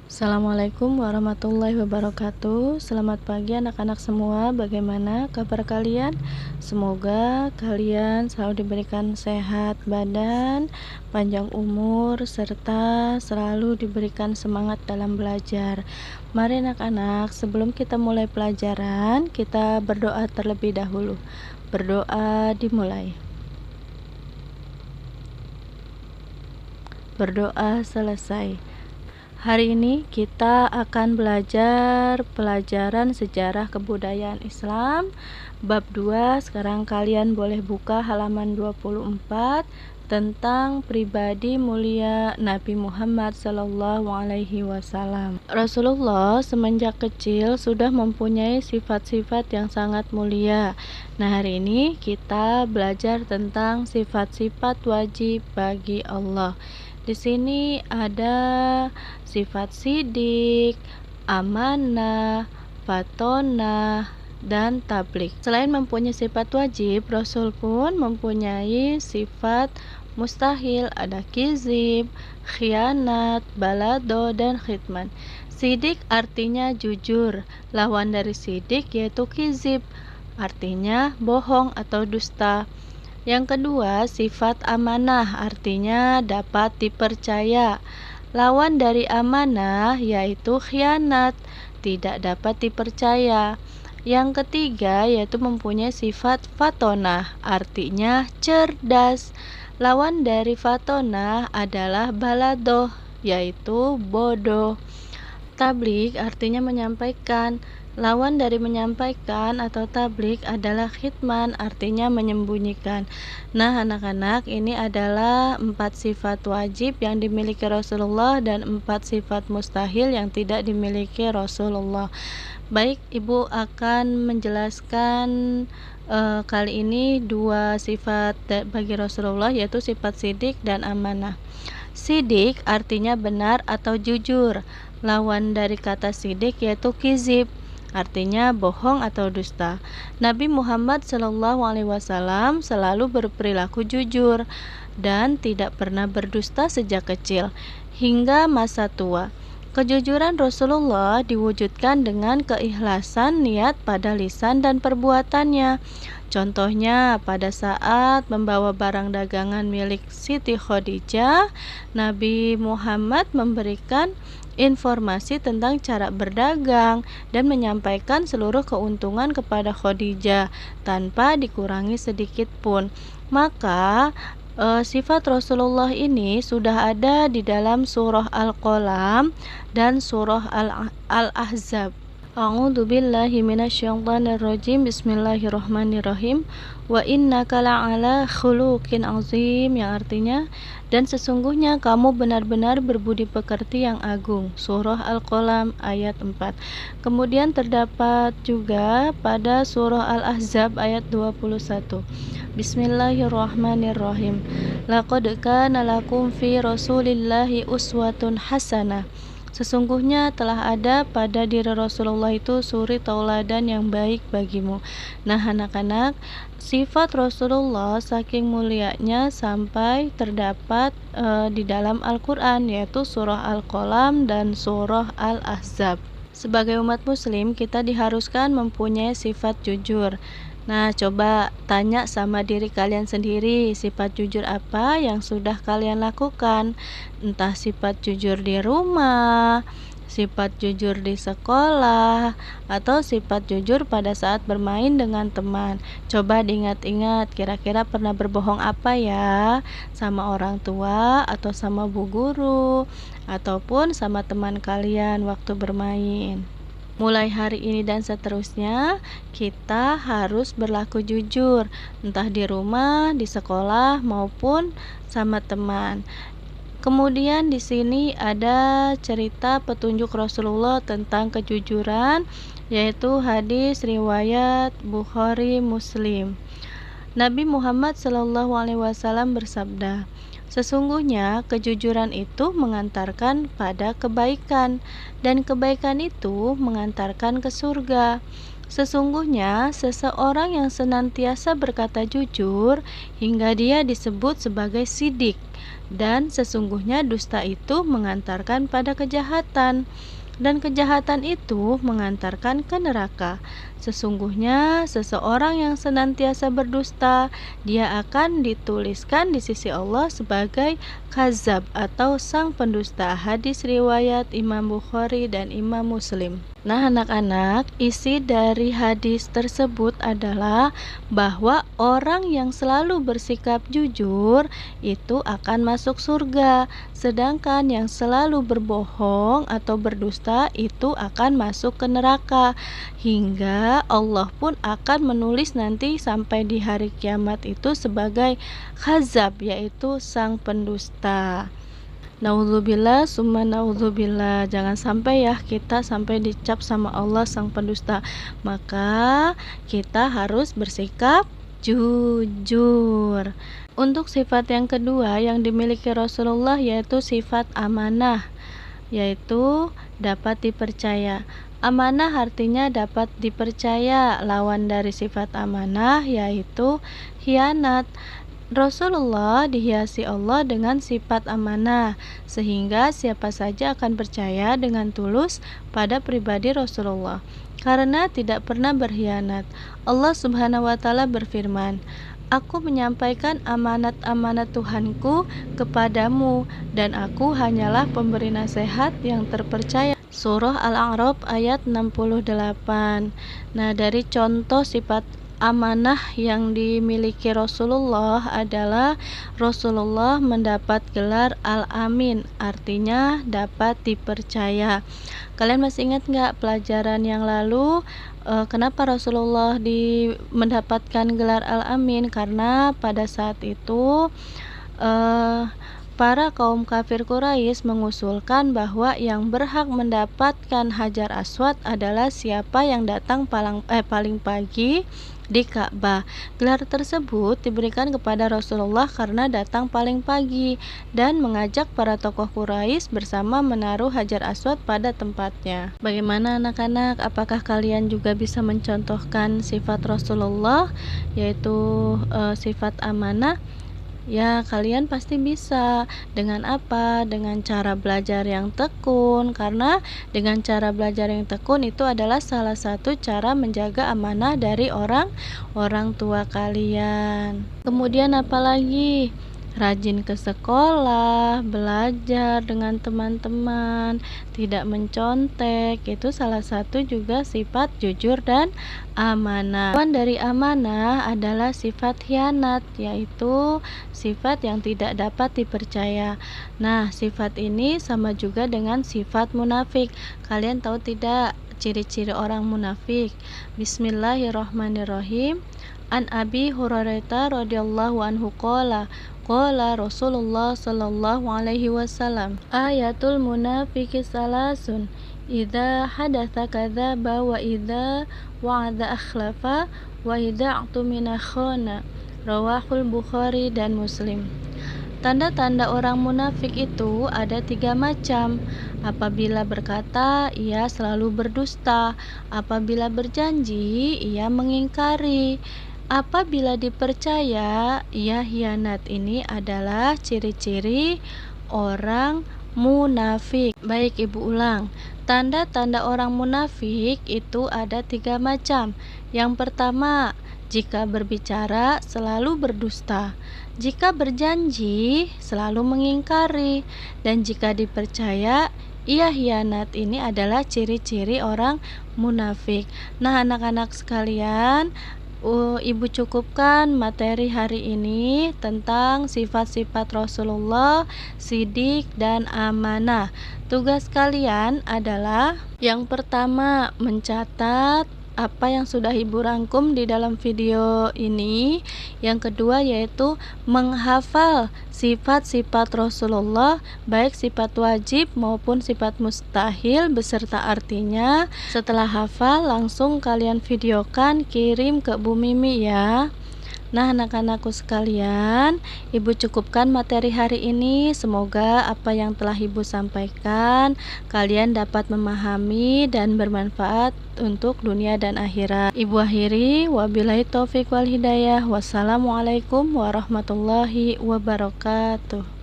Assalamualaikum warahmatullahi wabarakatuh. Selamat pagi anak-anak semua. Bagaimana kabar kalian? Semoga kalian selalu diberikan sehat badan, panjang umur, serta selalu diberikan semangat dalam belajar. Mari anak-anak, sebelum kita mulai pelajaran, kita berdoa terlebih dahulu. Berdoa dimulai. Berdoa selesai. Hari ini kita akan belajar pelajaran sejarah kebudayaan Islam bab 2. Sekarang kalian boleh buka halaman 24 tentang pribadi mulia Nabi Muhammad SAW. Rasulullah semenjak kecil sudah mempunyai sifat-sifat yang sangat mulia. Nah, hari ini kita belajar tentang sifat-sifat wajib bagi Allah. Di sini ada sifat sidik, amanah, fatonah, dan tablik. Selain mempunyai sifat wajib, Rasul pun mempunyai sifat mustahil. Ada kizib, khianat, balado, dan khidman. Sidik artinya jujur. Lawan dari sidik yaitu kizib, artinya bohong atau dusta. Yang kedua, sifat amanah artinya dapat dipercaya. Lawan dari amanah yaitu khianat, tidak dapat dipercaya. Yang ketiga yaitu mempunyai sifat fatonah, artinya cerdas. Lawan dari fatonah adalah baladoh, yaitu bodoh. Tablik artinya menyampaikan. Lawan dari menyampaikan atau tablik adalah khidman, artinya menyembunyikan. Nah, anak-anak, ini adalah 4 sifat wajib yang dimiliki Rasulullah dan 4 sifat mustahil yang tidak dimiliki Rasulullah. Baik, Ibu akan menjelaskan kali ini 2 sifat bagi Rasulullah, yaitu sifat sidik dan amanah. Sidik artinya benar atau jujur. Lawan dari kata sidik yaitu kizib, artinya bohong atau dusta. Nabi Muhammad SAW selalu berperilaku jujur dan tidak pernah berdusta sejak kecil hingga masa tua. Kejujuran Rasulullah diwujudkan dengan keikhlasan niat pada lisan dan perbuatannya. Contohnya, pada saat membawa barang dagangan milik Siti Khadijah, Nabi Muhammad memberikan informasi tentang cara berdagang dan menyampaikan seluruh keuntungan kepada Khadijah tanpa dikurangi sedikit pun. Maka sifat Rasulullah ini sudah ada di dalam surah Al-Qalam dan surah Al-Ahzab. A'udzu billahi minasyaitonir rajim. Bismillahirrahmanirrahim. Wa innaka la'ala khuluqin azim, yang artinya dan sesungguhnya kamu benar-benar berbudi pekerti yang agung. Surah Al-Qalam ayat 4. Kemudian terdapat juga pada surah Al-Ahzab ayat 21. Bismillahirrahmanirrahim. Laqad kana lakum fi Rasulillahi uswatun hasanah. Sesungguhnya telah ada pada diri Rasulullah itu suri tauladan yang baik bagimu. Nah, anak-anak, sifat Rasulullah saking mulianya sampai terdapat di dalam Al-Quran, yaitu surah Al-Qalam dan surah Al-Ahzab. Sebagai umat muslim, kita diharuskan mempunyai sifat jujur. Nah, coba tanya sama diri kalian sendiri, sifat jujur apa yang sudah kalian lakukan? Entah sifat jujur di rumah, sifat jujur di sekolah, atau sifat jujur pada saat bermain dengan teman. Coba diingat-ingat, kira-kira pernah berbohong apa ya? Sama orang tua, atau sama bu guru, ataupun sama teman kalian waktu bermain. Mulai hari ini dan seterusnya, kita harus berlaku jujur, entah di rumah, di sekolah, maupun sama teman. Kemudian di sini ada cerita petunjuk Rasulullah tentang kejujuran, yaitu hadis riwayat Bukhari Muslim. Nabi Muhammad SAW bersabda, sesungguhnya kejujuran itu mengantarkan pada kebaikan, dan kebaikan itu mengantarkan ke surga. Sesungguhnya seseorang yang senantiasa berkata jujur hingga dia disebut sebagai sidik, dan sesungguhnya dusta itu mengantarkan pada kejahatan, dan kejahatan itu mengantarkan ke neraka. Sesungguhnya seseorang yang senantiasa berdusta, dia akan dituliskan di sisi Allah sebagai kazab atau sang pendusta. Hadis riwayat Imam Bukhari dan Imam Muslim. Nah, anak-anak, isi dari hadis tersebut adalah bahwa orang yang selalu bersikap jujur itu akan masuk surga, sedangkan yang selalu berbohong atau berdusta itu akan masuk ke neraka. Hingga Allah pun akan menulis nanti sampai di hari kiamat itu sebagai khazab, yaitu sang pendusta. Naudzubillah summa naudzubillah. Jangan sampai ya kita sampai dicap sama Allah sang pendusta. Maka kita harus bersikap jujur. Untuk sifat yang kedua yang dimiliki Rasulullah yaitu sifat amanah, yaitu dapat dipercaya. Amanah artinya dapat dipercaya. Lawan dari sifat amanah yaitu khianat. Rasulullah dihiasi Allah dengan sifat amanah, sehingga siapa saja akan percaya dengan tulus pada pribadi Rasulullah karena tidak pernah berkhianat. Allah Subhanahu wa taala berfirman, "Aku menyampaikan amanat-amanat Tuhanku kepadamu, dan aku hanyalah pemberi nasihat yang terpercaya." Surah Al-A'raf ayat 68. Nah, dari contoh sifat amanah yang dimiliki Rasulullah adalah Rasulullah mendapat gelar Al-Amin, artinya dapat dipercaya. Kalian masih ingat nggak pelajaran yang lalu kenapa Rasulullah mendapatkan gelar Al-Amin? Karena pada saat itu para kaum kafir Quraisy mengusulkan bahwa yang berhak mendapatkan Hajar Aswad adalah siapa yang datang paling pagi di Ka'bah. Gelar tersebut diberikan kepada Rasulullah karena datang paling pagi dan mengajak para tokoh Quraisy bersama menaruh Hajar Aswad pada tempatnya. Bagaimana anak-anak? Apakah kalian juga bisa mencontohkan sifat Rasulullah, yaitu sifat amanah? Ya, kalian pasti bisa. Dengan apa? Dengan cara belajar yang tekun. Karena dengan cara belajar yang tekun itu adalah salah satu cara menjaga amanah dari orang tua kalian. Kemudian apalagi? Rajin ke sekolah, belajar dengan teman-teman, tidak mencontek, itu salah satu juga sifat jujur dan amanah. Lawan dari amanah adalah sifat khianat, yaitu sifat yang tidak dapat dipercaya. Nah, sifat ini sama juga dengan sifat munafik. Kalian tahu tidak ciri-ciri orang munafik? Bismillahirrahmanirrahim. An Abi Hurairah radhiyallahu anhu qala Rasulullah sallallahu alaihi wasallam, ayatul munafiqi salasun, idza hadatsa kadzaba, wa idza wa'ada akhlafa, wa idza atumina khana. Rawahul Bukhari dan Muslim. Tanda-tanda orang munafik itu ada 3 macam. Apabila berkata, ia selalu berdusta. Apabila berjanji, ia mengingkari. Apabila dipercaya, ia khianat. Ini adalah ciri-ciri orang munafik. Baik, Ibu ulang. Tanda-tanda orang munafik itu ada 3 macam. Yang pertama, jika berbicara selalu berdusta, jika berjanji selalu mengingkari, dan jika dipercaya ia khianat. Ini adalah ciri-ciri orang munafik. Nah, anak-anak sekalian, Ibu cukupkan materi hari ini tentang sifat-sifat Rasulullah, sidik, dan amanah. Tugas kalian adalah yang pertama, mencatat apa yang sudah Ibu rangkum di dalam video ini. Yang kedua yaitu menghafal sifat-sifat Rasulullah, baik sifat wajib maupun sifat mustahil beserta artinya. Setelah hafal langsung kalian videokan, kirim ke Bu Mimi ya. Nah, anak-anakku sekalian, Ibu cukupkan materi hari ini. Semoga apa yang telah Ibu sampaikan kalian dapat memahami dan bermanfaat untuk dunia dan akhirat. Ibu akhiri, wabillahi taufik wal hidayah. Wassalamualaikum warahmatullahi wabarakatuh.